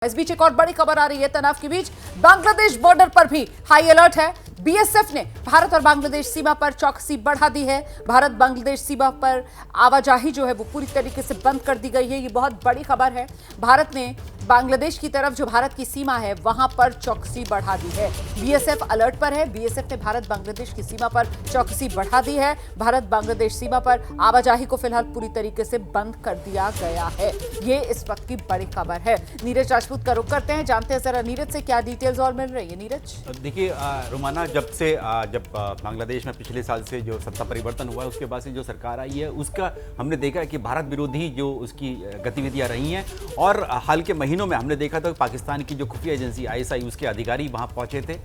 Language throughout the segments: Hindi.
इस बीच एक और बड़ी खबर आ रही है। तनाव के बीच बांग्लादेश बॉर्डर पर भी हाई अलर्ट है। बीएसएफ ने भारत और बांग्लादेश सीमा पर चौकसी बढ़ा दी है। भारत बांग्लादेश सीमा पर आवाजाही जो है वो पूरी तरीके से बंद कर दी गई है। ये बहुत बड़ी खबर है। भारत ने बांग्लादेश की तरफ जो भारत की सीमा है वहां पर चौकसी बढ़ा दी है। बीएसएफ अलर्ट पर है। बीएसएफ ने भारत बांग्लादेश की सीमा पर चौकसी बढ़ा दी है। भारत बांग्लादेश सीमा पर आवाजाही को फिलहाल पूरी तरीके से बंद कर दिया गया है। ये इस वक्त की बड़ी खबर है। नीरज राजपूत का रुख करते हैं, जानते हैं जरा नीरज से क्या डिटेल्स और मिल रही है। नीरज, देखिए रुमाना, जब बांग्लादेश में पिछले साल से जो सत्ता परिवर्तन हुआ है उसके बाद से जो सरकार आई है उसका हमने देखा है कि भारत विरोधी जो उसकी गतिविधियां रही हैं। और हाल के महीनों में हमने देखा था पाकिस्तान की जो खुफिया एजेंसी आईएसआई उसके अधिकारी वहां पहुंचे थे।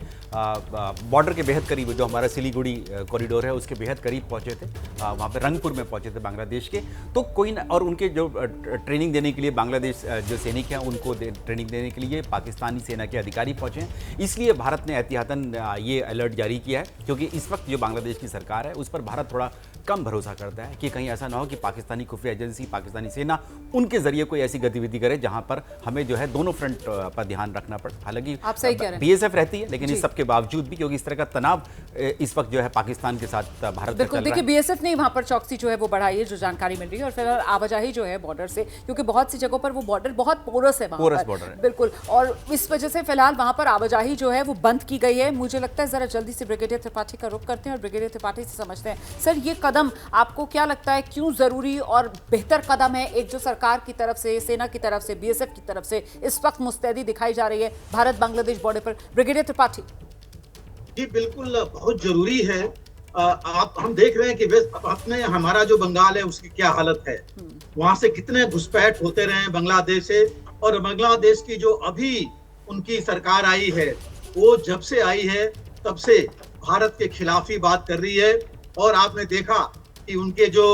बॉर्डर के बेहद करीब जो हमारा सिलीगुड़ी कॉरिडोर है उसके बेहद करीब पहुंचे थे। वहां पर रंगपुर में पहुंचे थे बांग्लादेश के। तो कोई न, और उनके जो ट्रेनिंग देने के लिए बांग्लादेश जो सैनिक हैं उनको ट्रेनिंग देने के लिए पाकिस्तानी सेना के अधिकारी पहुंचे हैं। इसलिए भारत ने एहतियातन ये अलर्ट जारी किया है, क्योंकि इस वक्त जो बांग्लादेश की सरकार है उस पर भारत थोड़ा कम भरोसा करता है कि कहीं ऐसा ना हो कि पाकिस्तानी खुफिया एजेंसी, पाकिस्तानी सेना उनके जरिए कोई ऐसी गतिविधि करे जहां पर हमें जो है दोनों फ्रंट पर ध्यान रखना पड़े। हालांकि आप सही कह रहे हैं, बीएसएफ रहती है, लेकिन इस सब के बावजूद भी क्योंकि इस तरह का तनाव इस वक्त जो है पाकिस्तान के साथ भारत बिल्कुल देखिए बीएसएफ ने वहां पर चौकसी जो है वो बढ़ाई है, जो जानकारी मिल रही है। और फिलहाल आवाजाही जो है बॉर्डर से, क्योंकि बहुत सी जगहों पर वो बॉर्डर बहुत पोरस है, पोरस बॉर्डर है बिल्कुल, और इस वजह से फिलहाल वहां पर आवाजाही जो है वो बंद की गई है। मुझे लगता है जरा जल्दी से ब्रिगेडियर त्रिपाठी का रुख करते हैं और ब्रिगेडियर त्रिपाठी से समझते हैं, सर ये कदम आपको क्या लगता है क्यों जरूरी और बेहतर कदम है? एक जो सरकार की तरफ से, सेना की तरफ से, बीएसएफ की तरफ से इस वक्त मुस्तैदी दिखाई जा रही है भारत बांग्लादेश बॉर्डर पर। ब्रिगेडियर त्रिपाठी जी बिल्कुल बहुत जरूरी है। हम देख रहे हैं कि अपने हमारा जो बंगाल है उसकी क्या हालत है। वहां से कितने घुसपैठ होते रहे बांग्लादेश से। और बांग्लादेश की जो अभी उनकी सरकार आई है वो जब से आई है तब से भारत के खिलाफ ही बात कर रही है। और आपने देखा कि उनके जो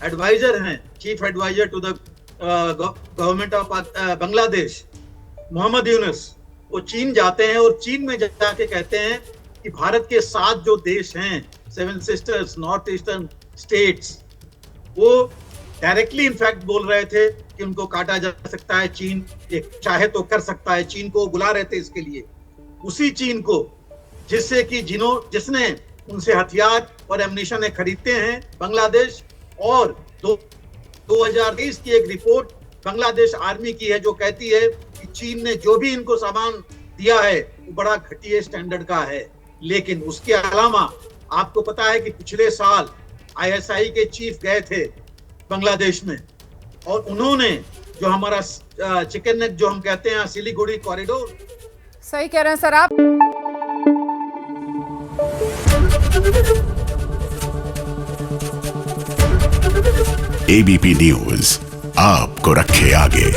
एडवाइजर हैं, chief advisor to the government of Bangladesh, Muhammad Yunus, वो चीन जाते हैं और चीन में जाके कहते हैं कि भारत के 7 जो देश हैं, 7 सिस्टर्स, नॉर्थ ईस्टर्न स्टेट्स, वो डायरेक्टली इनफैक्ट बोल रहे थे कि उनको काटा जा सकता है, चीन चाहे तो कर सकता है। चीन को बुला रहे थे इसके लिए, उसी चीन को जिससे कि जिसने उनसे हथियार और एम्युनिशन खरीदते हैं बांग्लादेश। और 2023 की एक रिपोर्ट बांग्लादेश आर्मी की है जो कहती है कि चीन ने जो भी इनको सामान दिया है वो बड़ा घटिया स्टैंडर्ड का है। लेकिन उसके अलावा आपको पता है कि पिछले साल आईएसआई के चीफ गए थे बांग्लादेश में और उन्होंने जो हमारा चिकन नेक जो हम कहते हैं सिलीगुड़ी कॉरिडोर। सही कह रहे हैं सर आप। एबीपी न्यूज आपको रखे आगे।